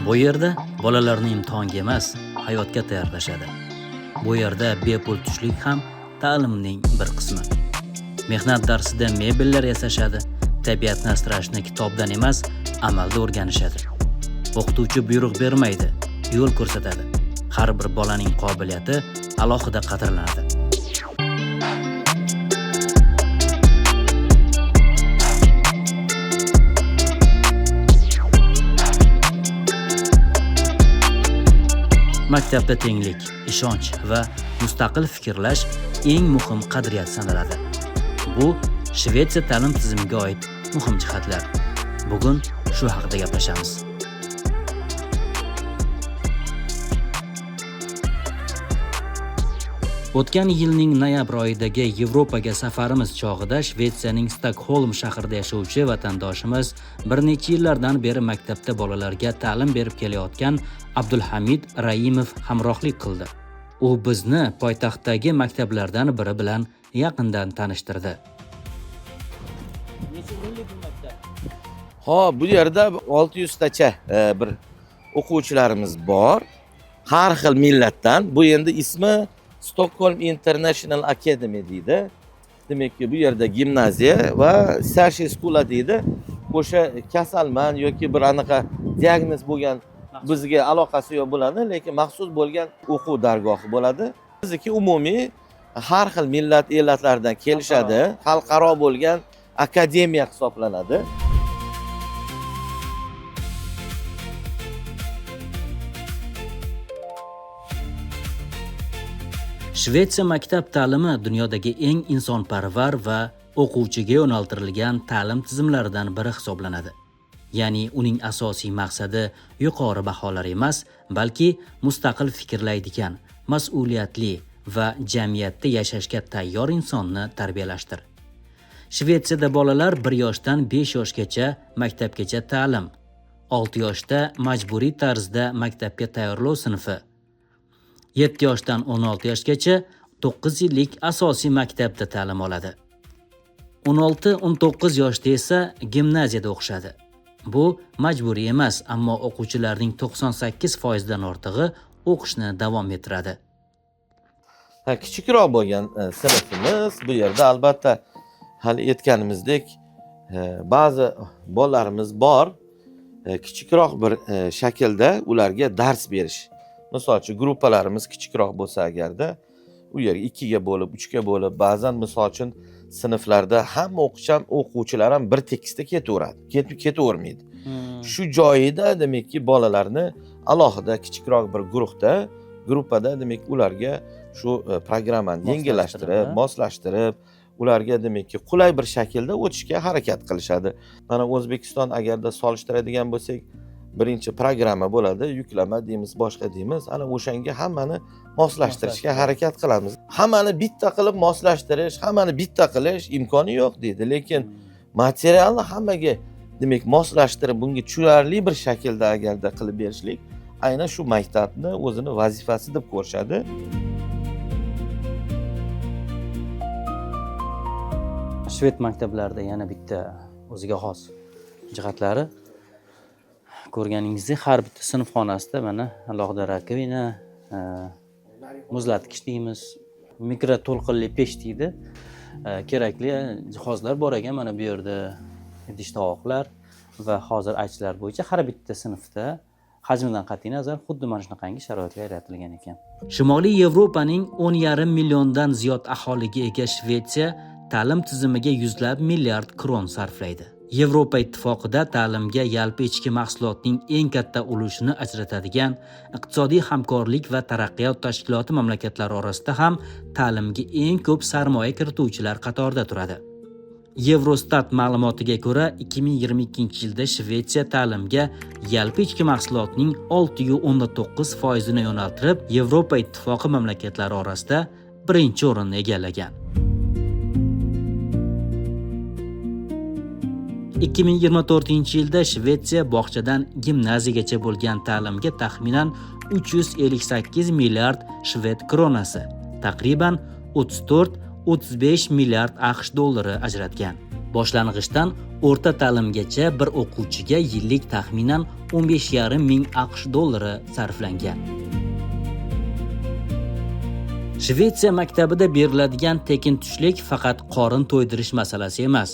Bu yerda bolalarni imtihonga emas, hayotga tayyorlashadi. Bu yerda bepul tushlik ham ta'limning bir qismi. Mehnat darsida mebellar yasashadi, tabiatni asrashni kitobdan emas, amalda o'rganishadi. O'qituvchi buyruq bermaydi, yo'l ko'rsatadi. Har bir bolaning qobiliyati alohida qadrlanadi. Maktabda tenglik, ishonch va mustaqil fikrlash eng muhim qadriyat sanaladi. Bu Shvetsiya ta'lim tizimiga oid muhim jihatlar. Bugun shu haqida gaplashamiz. O'tgan yilning noyabr oyidagi Yevropaga safarimiz chog'ida Shvetsiyaning Stokholm shahrida yashovchi vatandoshimiz bir necha yillardan beri maktabda bolalarga ta'lim berib kelayotgan Abdulhamid Raimov hamrohlik qildi. U bizni poytaxtdagi maktablardan biri bilan yaqindan tanishtirdi. Bu yerda 600 tacha bir o'quvchilarimiz bor. Har xil millatdan. Bu endi ismi Stockholm International Academy deydi. Demakki bu yerda gimnaziya va starshey skula deydi. O'sha kasalman yoki bir anaqa diagnoz bo'lgan bizga aloqasi yo'q bo'ladi, lekin maxsus bo'lgan o'quv dargohi bo'ladi. Bizniki umumiy har xil millat elatlardan kelishadi, xalqaro bo'lgan akademiya hisoblanadi. Shvetsiya maktab ta'limi dunyodagi eng insonparvar va o'quvchiga yo'naltirilgan ta'lim tizimlaridan biri hisoblanadi. Ya'ni uning asosiy maqsadi yuqori baholar emas, balki mustaqil fikrlaydigan, mas'uliyatli va jamiyatda yashashga tayyor insonni tarbiyalashdir. Shvetsiyada bolalar 1 yoshdan 5 yoshgacha maktabgacha ta'lim, 6 yoshda majburiy tarzda maktabga tayyorlov sinfi, 7 yoshdan 16 yoshgacha 9 yillik asosiy maktabda ta'lim oladi. 16-19 yoshda esa gimnaziyada o'qishadi. Bu majburiy emas, ammo o'quvchilarning 98% dan ortig'i o'qishni davom ettiradi. Kichikroq bo'lgan sinfimiz bu yerda albatta hali aytganimizdek ba'zi bolalarimiz bor. Kichikroq bir shaklda ularga dars berish. Misol uchun gruppalarimiz kichikroq bo'lsa agarda u yerga 2 ga bo'lib, 3 ga bo'lib, ba'zan misol uchun sinflarda hamma o'quvchilar ham bir tekisda ketaveradi. Ketavermaydi. Shu joyida demakki bolalarni alohida kichikroq bir gruppada demak ularga shu programmani yengillashtirib, moslashtirib, ularga demakki qulay bir shaklda o'tishga harakat qilishadi. Mana O'zbekiston agarda solishtiradigan bo'lsak, birinchi programma bo'ladi, yuklama deymiz, boshqa deymiz. Ana o'shanga hammani moslashtirishga harakat qilamiz. Hammani bitta qilib moslashtirish, hammani bitta qilish imkoni yo'q deydi, lekin materialni hammaga demak moslashtirib, bunga tushunarli bir shaklda agarda qilib berishlik aynan shu maktabni o'zini vazifasi deb ko'rishadi. Shved maktablarida yana bitta o'ziga xos jihatlari. Ko'rganingizdek, har bitta sinf xonasida mana alohida rakovina, muzlatgich deymiz, mikroto'lqinli pech deydi. Kerakli jihozlar bor ekan mana bu yerda. Idish-tovoqlar va hozir aytishlar bo'yicha har bitta sinfda hajmidan qat'iy nazar xuddi mana shunaqangi sharoitlar yaratilgan ekan. Shimoliy Yevropaning 10,5 milliondan ziyod aholiga ega Shvetsiya ta'lim tizimiga yuzlab milliard kron sarflaydi. Yevropa ittifoqida ta'limga yalpi ichki mahsulotning eng katta ulushini ajratadigan iqtisodiy hamkorlik va taraqqiyot tashkiloti mamlakatlari orasida ham ta'limga eng ko'p sarmoya kirituvchilar qatorida turadi. Eurostat ma'lumotiga ko'ra, 2022-yilda Shvetsiya ta'limga yalpi ichki mahsulotning 6,9% ni yo'naltirib, Yevropa ittifoqi mamlakatlari orasida birinchi o'rinni egallagan. 2024-yilda Shvetsiya bog'chadan gimnaziyagacha bo'lgan ta'limga taxminan 358 milliard shved kronasi, taqriban 35 milliard AQSh dollari ajratgan. Boshlang'ichdan o'rta ta'limgacha bir o'quvchiga yillik taxminan 15,5 ming AQSh dollari sarflangan. Shvetsiya maktabida beriladigan tekin tushlik faqat qorin to'ydirish masalasi emas.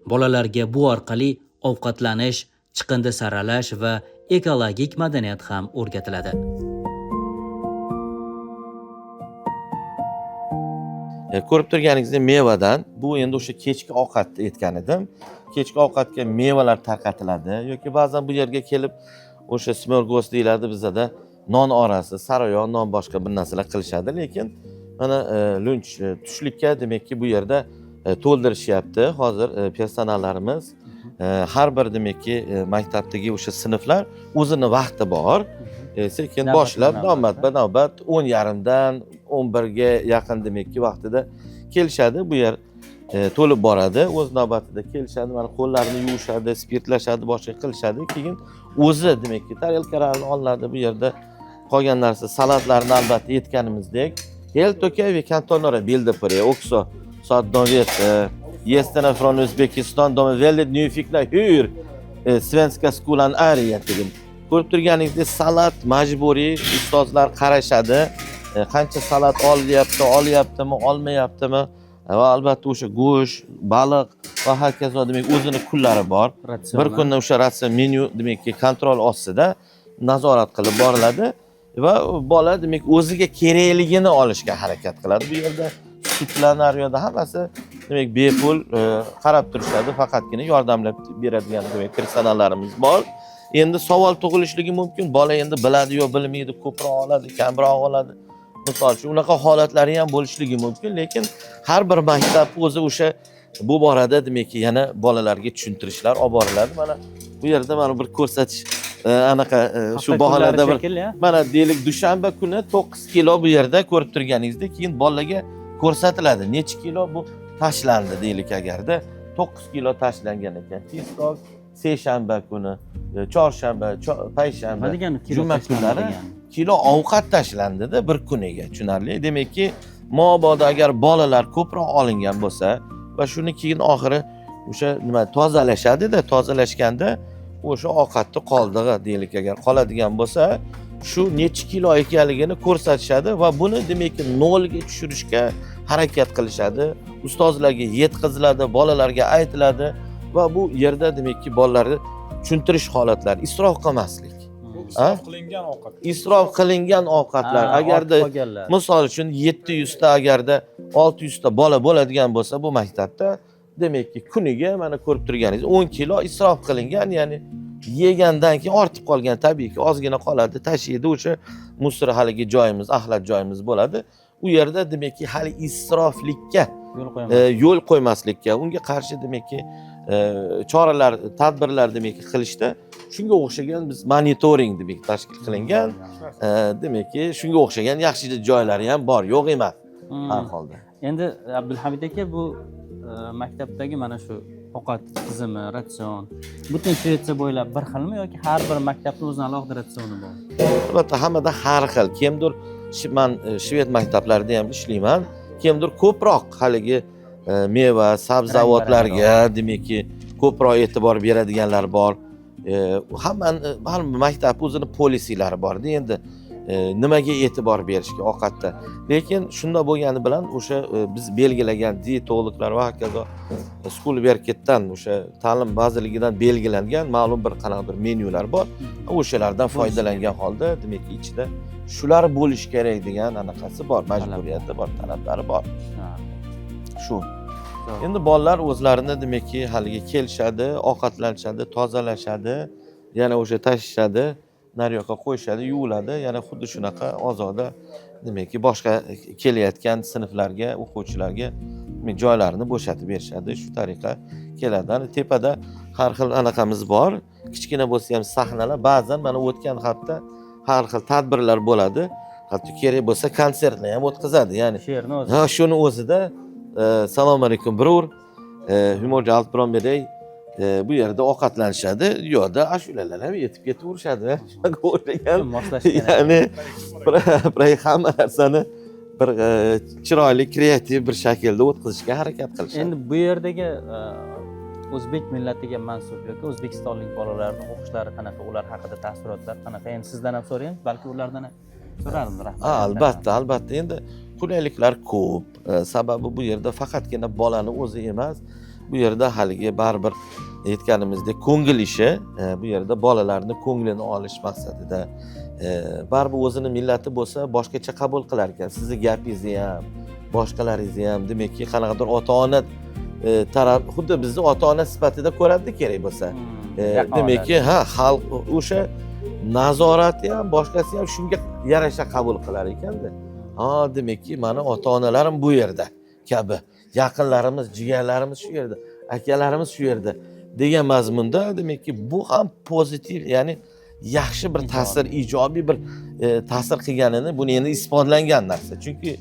Bolalarga bu orqali ovqatlanish, chiqindi saralash va ekologik madaniyat ham o'rgatiladi. Ko'rib turganingizdek mevadan, bu endi o'sha kechki ovqatni aytgan edim. Kechki ovqatga mevalar tarqatiladi yoki ba'zan bu yerga kelib o'sha smorgos deyiladi bizada, non orasi, sarayoq, non boshqa bir narsalar qilishadi, lekin mana lunch tushlikka demakki bu yerda to'ldirishyapti. Hozir personallarimiz har bir demakki maktabdagi o'sha sinflar o'zini vaqti bor. Sekin boshlab navbat 10:30dan 11ga yaqin demakki vaqtida kelishadi. Bu yer to'lib boradi. O'z navbatida kelishadi, mana qo'llarini yuvishadi, spirtlashadi, boshqa qilishadi. Keyin o'zi demakki tarelkalarni oladi. Bu yerda qolgan narsa salatlarni albatta aytganimizdek helt okej, vi kan ta några bilder på det också så att de vet gästerna från Uzbekistan, de är väldigt nyfikna hur svenska skolan är egentligen. Ko'rib turganingizdek salat majburiy, ustozlar qarashadi. Qancha salat olyaptimi, olmayaptimi va albatta o'sha go'sht, baliq va hokazo demak o'zini kunlari bor. Bir kunda o'sha ratsion menyu demakki kontrol ostida nazorat qilib boriladi va bola demak o'ziga kerakligini olishga harakat qiladi. Bu yerda sutlar, naryoda hammasi demak bepul qarab turishadi, faqatgina yordamlab beradigan demak personallarimiz bor. Endi savol tug'ilishligi mumkin. Bola endi biladi yo bilmaydi, ko'proq oladi, kamroq oladi. Misol uchun unaqa holatlari ham bo'lishligi mumkin, lekin har bir maktab o'zi o'sha bu borada demakki yana bolalarga tushuntirishlar olib boriladi. Mana bu yerda mana bir ko'rsatish anaqa shu baholarda bir mana deylik dushanba kuni 9 kilo bu yerda ko'rib turganingizdek, keyin bolaga ko'rsatiladi necha kilo bu tashlandi deylik agarda 9 kilo tashlangan ekan. Tezroq seshanba kuni, chorshanba, payshanba, juma kunlari kilo ovqat tashlandida bir kuniga, tushunarli. Demakki, mabodo agar bolalar ko'proq olingan bo'lsa va shuni keyin oxiri o'sha nima tozalashadi-da, tozalashganda o'sha ovqatni qoldig'i deylik agar qoladigan bo'lsa, shu necha kilo ekanligini ko'rsatishadi va buni demakki nolga tushirishga harakat qilishadi. Ustozlarga yetkaziladi, bolalarga aytiladi va bu yerda demakki bolalarni tushuntirish holatlari, isrof qilmaslik. Isrof qilingan ovqatlar agarda misol uchun 700 ta agarda 600 ta bola bo'ladigan bo'lsa bu maktabda demakki kuniga mana ko'rib turganingiz 10 kilo isrof qilingan, ya'ni yegandan keyin ortib qolgan tabiiyki ozgina qoladi, tashiydi o'sha musor haligi joyimiz, axlat joyimiz bo'ladi. U yerda demakki hali isroflikka yo'l qo'ymaslikka, unga qarshi demakki choralar, tadbirlar demakki qilishda shunga o'xshagan biz monitoring demak tashkil qilingan, demakki shunga o'xshagan yaxshi joylari ham bor, yo'q emas har holda. Endi Abdulhamid aka, bu maktabdagi mana shu ovqat tizimi, ratsion butun Shvetsiya bo'ylab bir xilmi yoki har bir maktabning o'zining alohida ratsioni bor? Albatta, hammada har xil. Kimdir men shved maktablarida ham ishlayman. Kimdir ko'proq haligi meva, sabzavotlarga demakki ko'proq e'tibor beradiganlar bor. Har maktab o'zini polisilari bor-da, endi nimaga e'tibor berishga ovqatda. Lekin shunda bo'lgani bilan o'sha biz belgilagan dietologlar va hokazo Skolverketdan o'sha ta'lim vazirligidan belgilangan ma'lum bir qanaqadir menyular bor. O'shalardan foydalangan holda demakki ichida shular bo'lish kerak degan anaqasi bor, majburiyati bor, talablari bor. Shu. Endi bolalar o'zlarini demakki haliga kelishadi, ovqatlanishadi, tozalashadi, yana o'sha tashishadi, naryoqqa qo'yishadi, yuviladi, yana xuddi shunaqa ozoda demakki boshqa kelayotgan sinflarga, o'quvchilarga joylarini bo'shatib berishadi. Shu tariqa keladi. Tepada har xil anaqamiz bor. Kichkina bo'lsa ham sahnalar, ba'zan mana o'tgan hafta har xil tadbirlar bo'ladi. Hatto kerak bo'lsa konsertlar ham o'tkazadi. Ya'ni she'rni o'zi. Ha, shuni o'zida Assalomu alaykum bror. Humorchi Altbiron Bedey bu yerda ovqatlanishadi, yo'da ashulalar ham yetib ketaverishadi. Shunga o'xshagan. Ya'ni hamma narsani bir chiroyli kreativ bir shaklda o'tkazishga harakat qilishadi. Endi bu yerdagi o'zbek millatiga mansub yoki o'zbekistonlik bolalarning o'qishlari qanaqa, ular haqida taassurotlar qanaqa? Endi sizdan ham so'raymiz, balki ulardan ham so'radim rahmat. Albatta. Endi qulayliklar ko'p. Sababi bu yerda faqatgina bolani o'zi emas, bu yerda haligi baribir aytganimizdek ko'ngil ishi, bu yerda bolalarni ko'nglini olish maqsadida baribir o'zini millati bo'lsa boshqacha qabul qilar ekan. Sizni gapingizni ham, boshqalaringizni ham, demakki qanaqadir ota-ona taraf xuddi bizni ota-ona sifatida ko'radi kerak bo'lsa. Demakki, xalq o'sha nazorati ham, boshqasi ham shunga yarasha qabul qilar ekanda. Demakki, mana ota-onalarim bu yerda kabi, yaqinlarimiz, jigarlarimiz shu yerda, akalarimiz shu yerda degan mazmunda, demakki, bu ham pozitiv, ya'ni yaxshi bir ta'sir, ijobiy bir ta'sir qilganini, buni endi isbotlangan narsa. Chunki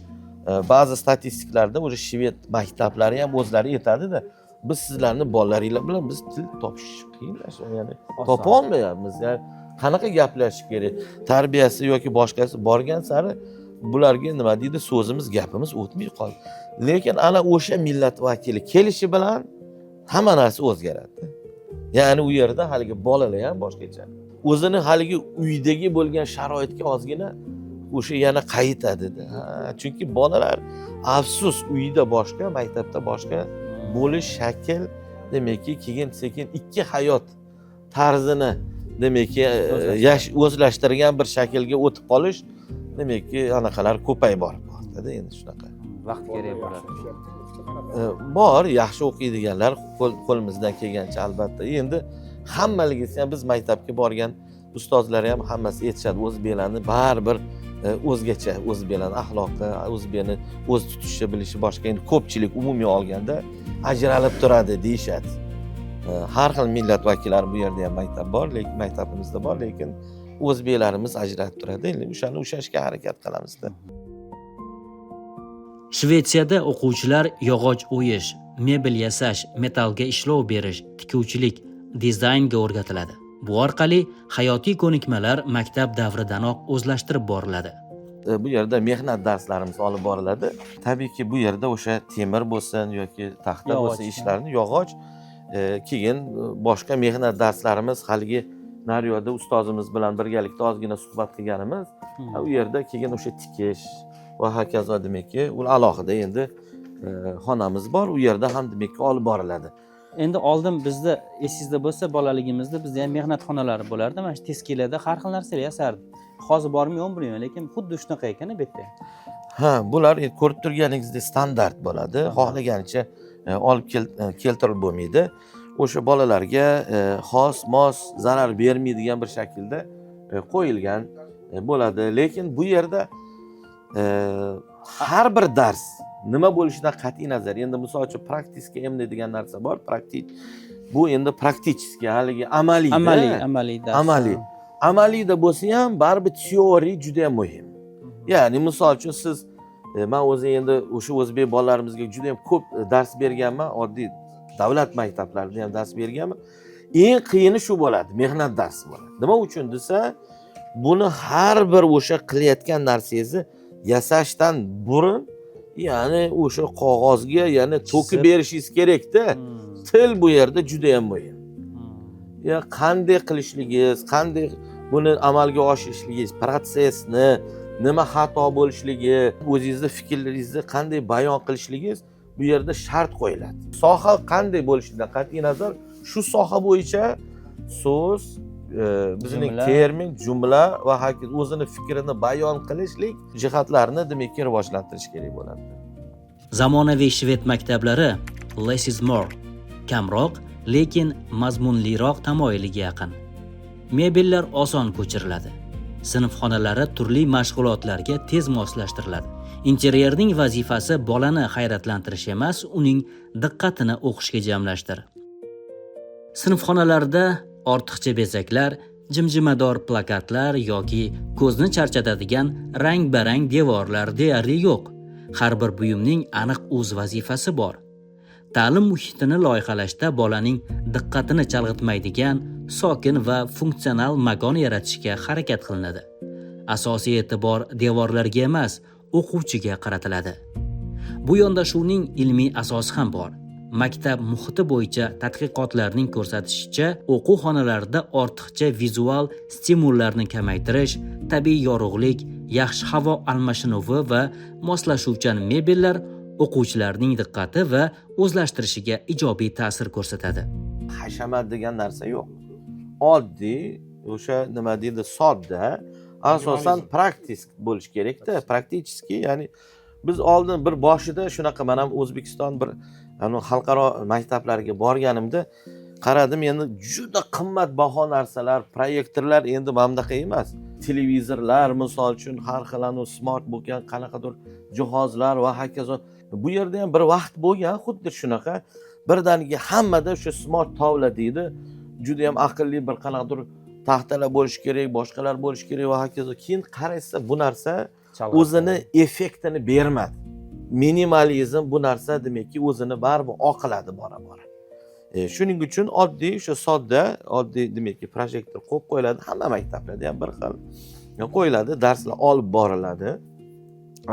ba'zi statistiklarda o'sha shved maktablari ham o'zlari aytadi-da, biz sizlarni bolalaringlar bilan biz til topish qiyinlashadi, ya'ni topa olmayapmiz. Ya'ni qanaqa gaplashish kerak? Tarbiyasi yoki boshqasi borgan sari bularga nima deydi, so'zimiz, gapimiz o'tmay qoldi. Lekin ana o'sha millat vakili kelishi bilan hamma narsa o'zgaradi. Ya'ni u yerda haligi bolalar ham boshqacha. O'zini haligi uydagi bo'lgan sharoitga ozgina o'sha yana qaytadi-da. Chunki bolalar afsus uyda boshqa, maktabda boshqa bo'lish shakl, demakki, keyin sekin ikki hayot tarzini demakki o'zlashtirgan bir shaklga o'tib qolish, demakki, anaqalar ko'payib borib qoldi endi shunaqa. Vaqt kerak bo'ladi. Bor, yaxshi o'qiydiganlar qo'limizdan kelgancha albatta. Endi hammaligisi ham biz maktabga borgan ustozlar ham hammasi aytishadi, o'zbeklarni baribir o'zgacha, o'zbeklarni axloqi, o'zbekni o'z tutishni bilishi boshqa. Endi ko'pchilik umumiy olganda ajralib turadi deyshadi. Har xil millat vakillari bu yerda ham maktab bor, lekin maktabimizda bor, lekin o'zbeklarimiz ajralib turadi. Endi o'shani ushlashga harakat qilamizda. Shvetsiyada o'quvchilar yog'och o'yish, mebel yasash, metallga ishlov berish, tikuvchilik, dizaynga o'rgatiladi. Bu orqali hayotiy ko'nikmalar maktab davridanoq o'zlashtirib boriladi. Bu yerda mehnat darslarimiz olib boriladi. Tabiiyki bu yerda o'sha temir bo'lsin yoki taxta bo'lsin ishlarni yog'och, keyin boshqa mehnat darslarimiz haligi naryoda ustozimiz bilan birgalikda ozgina suhbat qilganimiz, u yerda keyin o'sha tikish va hokazo, demakki, u alohida endi xonamiz bor, u yerda ham demakki olib boriladi. Endi oldin bizda esingizda bo'lsa, bolaligimizda bizda ham mehnat xonalari bo'lardi. Mana shu teskilada har xil narsalar yasardik. Hozir bormi yo'qmi bilmayman, lekin xuddi shunaqa ekan bu yerda. Bular ko'rib turganingizdek standart bo'ladi. Xohlagancha olib keltirib bo'lmaydi. O'sha bolalarga xos, mos, zarar bermaydigan bir shaklda qo'yilgan bo'ladi. Lekin bu yerda har bir dars nima bo'lishidan qat'iy nazar, endi misol uchun praktiska emlaydigan narsa bor, bu endi praktichески, haligi amaliy dars. Amaliyda bo'lsa ham baribir teoriya juda ham muhim. Ya'ni misol uchun siz, men o'zim endi o'sha o'zbek bolalarimizga juda ham ko'p dars berganman, oddiy davlat maktablarida ham dars berganman. Eng qiyini shu bo'ladi, mehnat darsi bo'ladi. Nima uchun desa, buni har bir o'sha qilayotgan narsangizni yasashdan burun, ya'ni o'sha qog'ozga yana to'kib berishingiz kerak-da. Til bu yerda juda ham muhim. Ya qanday qilishligingiz, qanday buni amalga oshirishligingiz, protsessni, nima xato bo'lishligi, o'zingizning fikrlaringizni qanday bayon qilishligingiz bu yerda shart qo'yiladi. Soha qanday bo'lishidan qat'iy nazar, shu soha bo'yicha so'z, bizning termin, jumla va o'zini fikrini bayon qilishlik jihatlarini demakki rivojlantirish kerak bo'ladi. Zamonaviy shved maktablari less is more, kamroq lekin mazmunliroq tamoyiliga yaqin. Mebellar oson ko'chiriladi. Sinf xonalari turli mashg'ulotlarga tez moslashtiriladi. Interyerning vazifasi bolani hayratlantirish emas, uning diqqatini o'qishga jamlashtir. Sinf xonalarida ortiqcha bezaklar, jimjimador plakatlar yoki ko'zni charchatadigan rang-barang devorlar deyarli yo'q. Har bir buyumning aniq o'z vazifasi bor. Ta'lim muhitini loyihalashda bolaning diqqatini chalg'itmaydigan, sokin va funksional makon yaratishga harakat qilinadi. Asosiy e'tibor devorlarga emas, o'quvchiga qaratiladi. Bu yondashuvning ilmiy asosi ham bor. Maktab muhiti bo'yicha tadqiqotlarning ko'rsatishicha, o'quv xonalarida ortiqcha vizual stimullarni kamaytirish, tabiiy yorug'lik, yaxshi havo almashinuvi va moslashuvchan mebellar o'quvchilarning diqqati va o'zlashtirishiga ijobiy ta'sir ko'rsatadi. Hashamat degan narsa yo'q. Oddiy, o'sha nima deydi, sodda, asosan praktik bo'lish kerak-da, praktichески, ya'ni biz oldin bir boshida shunaqa, men ham O'zbekiston bir xalqaro maktablarga borganimda qaradim, endi juda qimmatbaho narsalar, proyektorlar endi mamdaqa emas. Televizorlar, misol uchun har xil smart bo'lgan qanaqadir jihozlar va hokazo. Bu yerda ham bir vaqt bo'lgan, xuddi shunaqa birdaniga hammada o'sha smart tavla deydi. Juda ham aqlli bir qanaqadir taxtalar bo'lish kerak, boshqalar bo'lish kerak va hokazo. Keyin qaraysa bu narsa o'zini effektini bermadi. Minimalizm bu narsa demakki o'zini baribir oqiladi bora-bora. Shuning uchun oddiy o'sha sodda, oddiy demakki projektor qo'yib qo'yiladi, hamma maktablarda ham bir xil qo'yiladi, darslar olib boriladi.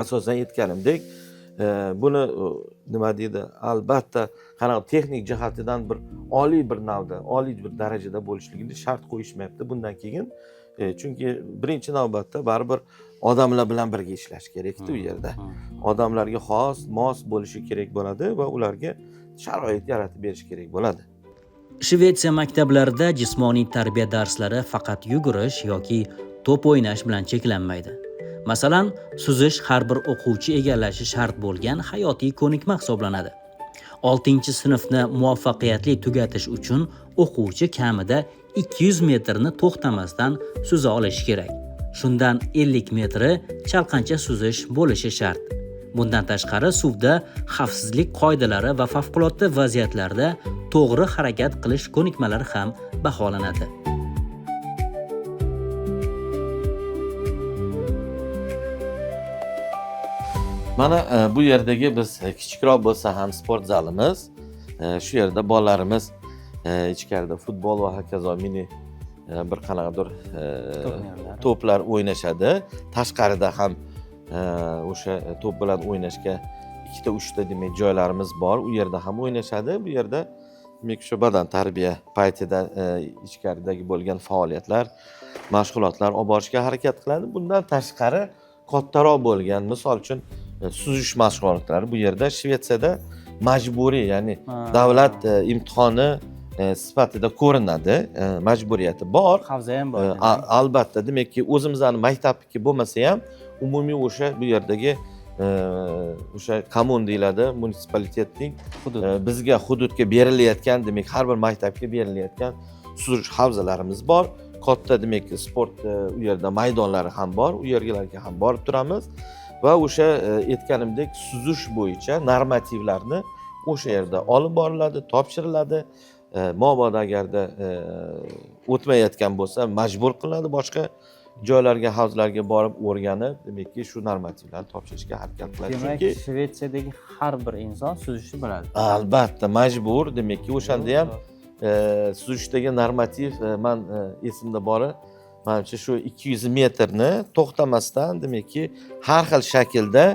Asosan aytganimdek, buni nima deydi, albatta qanaqa texnik jihatidan bir oliy bir navda, oliy bir darajada bo'lishligini shart qo'yishmayapti bundan keyin. Chunki birinchi navbatda baribir odamlar bilan birga ishlash kerak-ku u yerda. Odamlarga xos, mos bo'lishi kerak bo'ladi va ularga sharoit yaratib berish kerak bo'ladi. Shvetsiya maktablarida jismoniy tarbiya darslari faqat yugurish yoki to'p o'ynash bilan cheklanmaydi. Masalan, suzish har bir o'quvchi egallashi shart bo'lgan hayotiy ko'nikma hisoblanadi. 6-sinfni muvaffaqiyatli tugatish uchun o'quvchi kamida 200 metrni to'xtamasdan suza olishi kerak. Shundan 50 metri chalqancha suzish bo'lishi shart. Bundan tashqari suvda xavfsizlik qoidalari va favqulodda vaziyatlarda to'g'ri harakat qilish ko'nikmalari ham baholanadi. Mana bu yerdagi biz kichikroq bo'lsa ham sport zalimiz. Shu yerda bolalarimiz ichkarida futbol va hokazo mini bir qanaqadir to'plar o'ynashadi. Tashqarida ham o'sha to'p bilan o'ynashga 2-3 ta demak joylarimiz bor. U yerda ham o'ynashadi. Bu yerda demak shu badan tarbiya paytida ichkaridagi bo'lgan faoliyatlar, mashg'ulotlar olib borishga harakat qiladi. Bundan tashqari kattaroq bo'lgan, misol uchun suzish mashg'ulotlari bu yerda Shvetsiyada majburiy, ya'ni davlat imtihoni sifatida ko'rinadi, majburiyati bor. Havza ham bor. Albatta, demakki o'zimizning maktabniki bo'lmasa ham umumiy o'sha bu yerdagi o'sha kommun deyiladi, munitsipalitetning bizga hududga berilayotgan, demak har bir maktabga berilayotgan suzish havzalarimiz bor. Katta demak sport u yerda maydonlari ham bor. U yerlarga ham borib turamiz va o'sha aytganimdek suzish bo'yicha normativlarni o'sha yerda olib boriladi, topshiriladi. Mabodo agarda o'tmayotgan bo'lsa majbur qilinadi boshqa joylarga, havzalarga borib o'rganib, demakki shu normativlarni topshirishga harakat qiladi. Demak, Shvetsiyadagi har bir inson suzishni biladi. Albatta, majbur. Demakki, o'shanda ham suzishdagi normativ men esimda bori, menimcha shu 200 metrni to'xtamasdan demakki har xil shaklda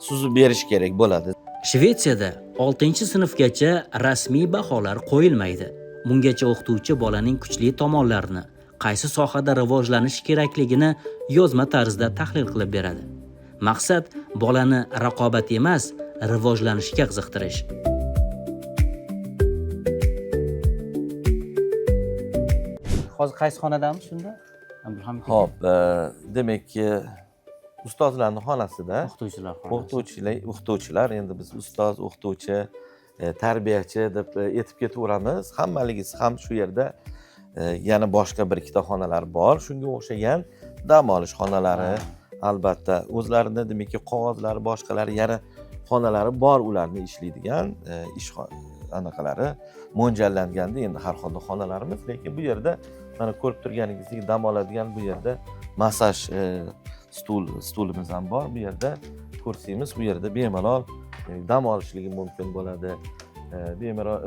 suzib berish kerak bo'ladi. Shvetsiyada 6-sinfgacha rasmiy baholar qo'yilmaydi. Bungacha o'qituvchi bolaning kuchli tomonlarini, qaysi sohada rivojlanish kerakligini yozma tarzda tahlil qilib beradi. Maqsad bolani raqobat emas, rivojlanishga qiziqtirish. Hozir qaysi xonadamiz shunda? Xo'p, demakki ustozlarning xonasida o'qituvchilar, endi biz ustoz, o'qituvchi, tarbiyachi deb aytib ketaveramiz. Hammaligisi ham shu yerda yana boshqa bir ikkita xonalar bor. Shunga o'xshagan dam olish xonalari, albatta o'zlarini demakki qog'ozlari, boshqalari yana xonalari bor, ularni ishlaydigan ish anaqalari mo'ljallanganda endi har xil xonalarimiz, lekin bu yerda mana ko'rib turganingizdek dam oladigan bu yerda massaj stulimiz ham bor. Bu yerda kursimiz, bu yerda bemalol dam olishligi mumkin bo'ladi. Bemalol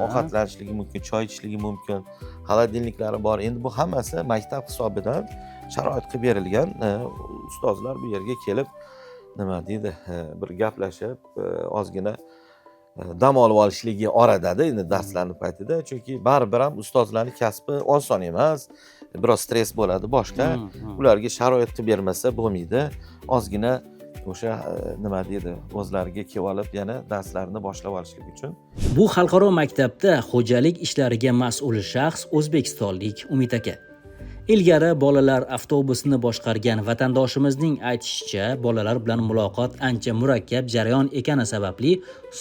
ovqatlanishligi mumkin, choy ichishligi mumkin. Xolodilniklari bor. Endi bu hammasi maktab hisobidan sharoit qilib berilgan. Ustozlar bu yerga kelib nima deydi, bir gaplashib ozgina dam olib olishligi oradada endi darslarni paytida, chunki baribir ham ustozlarning kasbi oson emas, biroz stress bo'ladi boshqa, ularga sharoit qilib bermasa bo'lmaydi. Ozgina o'sha nima deydi, o'zlariga kelib olib yana darslarni boshlab olishlik uchun. Bu xalqaro maktabda xo'jalik ishlariga mas'ul shaxs o'zbekistonlik Umid aka. Ilgari bolalar avtobusini boshqargan vatandoshimizning aytishicha, bolalar bilan muloqot ancha murakkab jarayon ekani sababli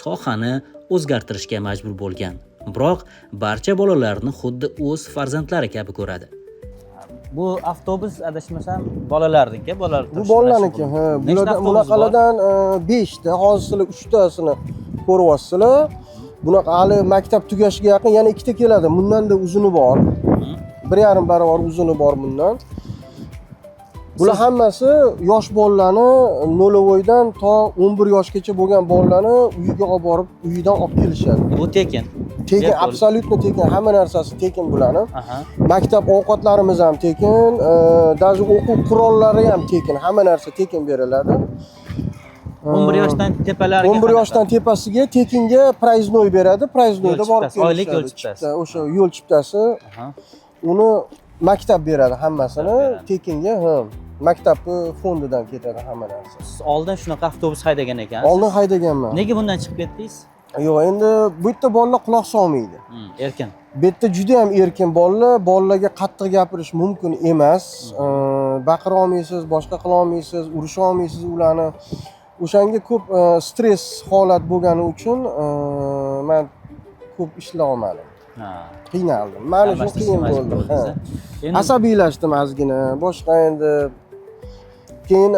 sohani o'zgartirishga majbur bo'lgan. Biroq barcha bolalarni xuddi o'z farzandlari kabi ko'radi. Bu avtobus adashmasam bolalarniki, bolalar. Bu bolalarniki, ha. Bunaqalardan 5 ta, hozir sizlar 3 tasini ko'ryapsizlar. Bunaqa hali maktab tugashiga yaqin yana 2 ta keladi. Bundan-da uzuni bor. 1,5 barobar uzuni bor bundan. Bular hammasi yosh bolalarni 0 to 11 yoshgacha bo'lgan bolalarni uyiga olib borib, uyidan olib kelishadi. Bu tekin. Tekin, absolyutno tekin, hamma narsasi tekin bularni. Maktab ovqatlarimiz ham tekin, даже o'quv qurollari ham tekin, hamma narsa tekin beriladi. 11 yoshdan tepalariga 11 yoshdan tepasiga tekinga проездной beradi. Проездnoyda borib kelishadi. Oylik yo'l chiptasi. O'sha yo'l chiptasi. Uni maktab beradi hammasini tekinga, maktab fondidan ketadi hamma narsa. Siz oldin shunaqa avtobus haydagan ekansiz. Oldin haydaganman. Nega bundan chiqib ketdingiz? Yo'q, endi bu yerda bolalar quloq solmaydi. Erkin. Bu yerda juda ham erkin bolalar, bolalarga qattiq gapirish mumkin emas. Baqira olmaysiz, boshqa qila olmaysiz, urisha olmaysiz ularni. O'shanga ko'p stress holat bo'lgani uchun men ko'p ishlay olmadim. Qiynaldim. Mana shu qiyin bo'ldi. Asabiylashdim ozgina. Boshqa endi keyin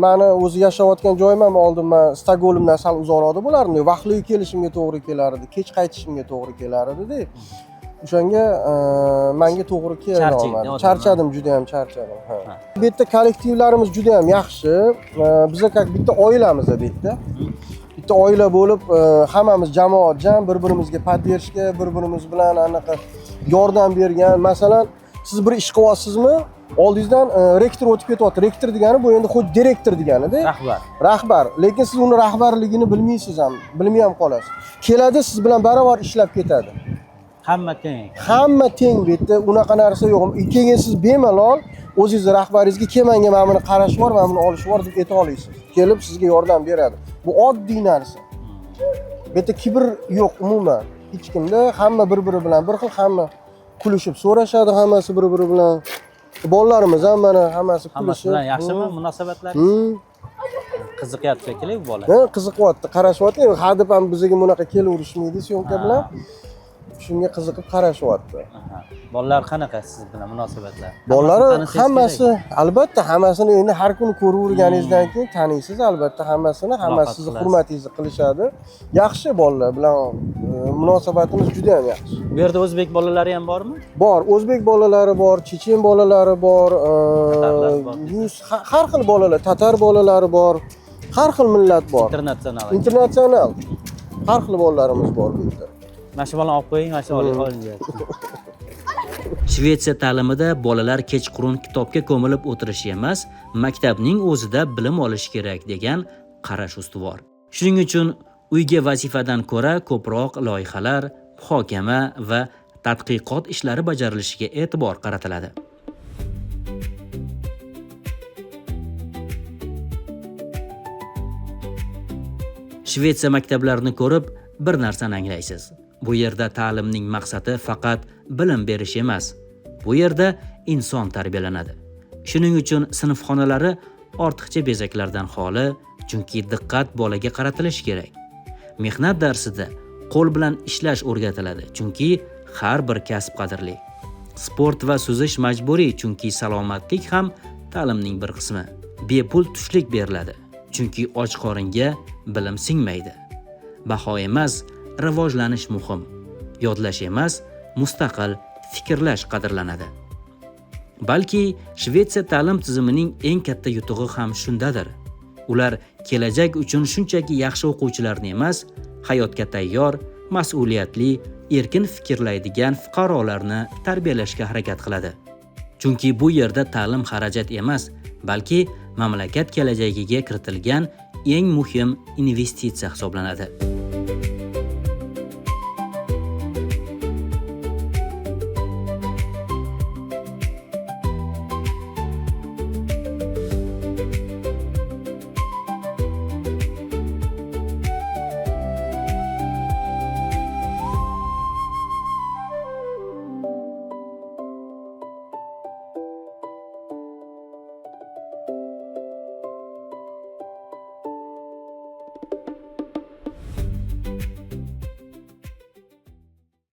meni o'zi yashayotgan joyim ham oldin men Stokgolmdan sal uzoqroqda bo'lardim. Vaqtli kelishimga to'g'ri kelardi, kech qaytishimga to'g'ri kelardi-da. O'shanga menga to'g'ri kela olmadi. Charchadim, juda ham charchadim. Bu yerda kollektivlarimiz juda ham yaxshi. Biz bitta oilamiz bu yerda. Bitta oila bo'lib, hammamiz jamoatchan, bir-birimizga poddershka, bir-birimiz bilan anaqa yordam bergan. Masalan, siz bir ish qilyapsizmi? Oldingizdan rektor o'tib ketyapti. Rektor degani bu endi xuddi direktor degani-da. Rahbar. Lekin siz uni rahbarligini bilmaysiz ham, bilmay ham qolasiz. Keladi, siz bilan barobar ishlab ketadi. Hamma teng. Hamma teng bu yerda, unaqa narsa yo'q. Keyin siz bemalol o'zingiz rahbaringizga kelmanga mana buni qarash bor, mana buni olish bor deb ayta olasiz. Kelib sizga yordam beradi. Bu oddiy narsa. Bu yerda kibr yo'q umuman. Hech kimda, hamma bir-biri bilan bir xil, hamma kulishib so'rashadi, hammasi bir-biri bilan. Bolalarimiz ham mana hammasi kulishib. Bilan yaxshimi munosabatlar? Qiziqyapti shekilli bu bola. Qiziqyapti, qarashyapti. Hadeb ham bizga bunaqa kelaverishmaydi syomka bilan. Shunga qiziqib qarashyapti. Bolalar qanaqa siz bilan munosabatlar? Bolalar hammasi, albatta hammasini endi har kuni ko'raverganingizdan keyin taniysiz, albatta hammasini, hammasi sizni hurmatingizni qilishadi. Yaxshi bolalar bilan munosabatimiz juda ham yaxshi. Bu yerda o'zbek bolalari ham bormi? Bor, o'zbek bolalari bor, chechen bolalari bor, har xil bolalar, tatar bolalari bor, har xil millat bor. Internatsional. Har xil bolalarimiz bor bu yerda. Mana shu bolani olib qo'ying, mana shu olingan. Shvetsiya ta'limida bolalar kechqurun kitobga ko'milib o'tirishi emas, maktabning o'zida bilim olish kerak degan qarash ustuvor. Shuning uchun uyga vazifadan ko'ra ko'proq loyihalar, muhokama va tadqiqot ishlari bajarilishiga e'tibor qaratiladi. Shvetsiya maktablarini ko'rib bir narsani anglaysiz. Bu yerda ta'limning maqsadi faqat bilim berish emas. Bu yerda inson tarbiyalanadi. Shuning uchun sinf xonalari ortiqcha bezaklardan xoli, chunki diqqat bolaga qaratilishi kerak. Mehnat darsida qo'l bilan ishlash o'rgatiladi, chunki har bir kasb qadrli. Sport va suzish majburiy, chunki salomatlik ham ta'limning bir qismi. Bepul tushlik beriladi, chunki och qoringa bilim singmaydi. Baho emas, rivojlanish muhim. Yodlash emas, mustaqil fikrlash qadrlanadi. Balki Shvetsiya ta'lim tizimining eng katta yutug'i ham shundadir. Ular kelajak uchun shunchaki yaxshi o'quvchilarni emas, hayotga tayyor, mas'uliyatli, erkin fikrlaydigan fuqarolarni tarbiyalashga harakat qiladi. Chunki bu yerda ta'lim xarajat emas, balki mamlakat kelajagiga kiritilgan eng muhim investitsiya hisoblanadi.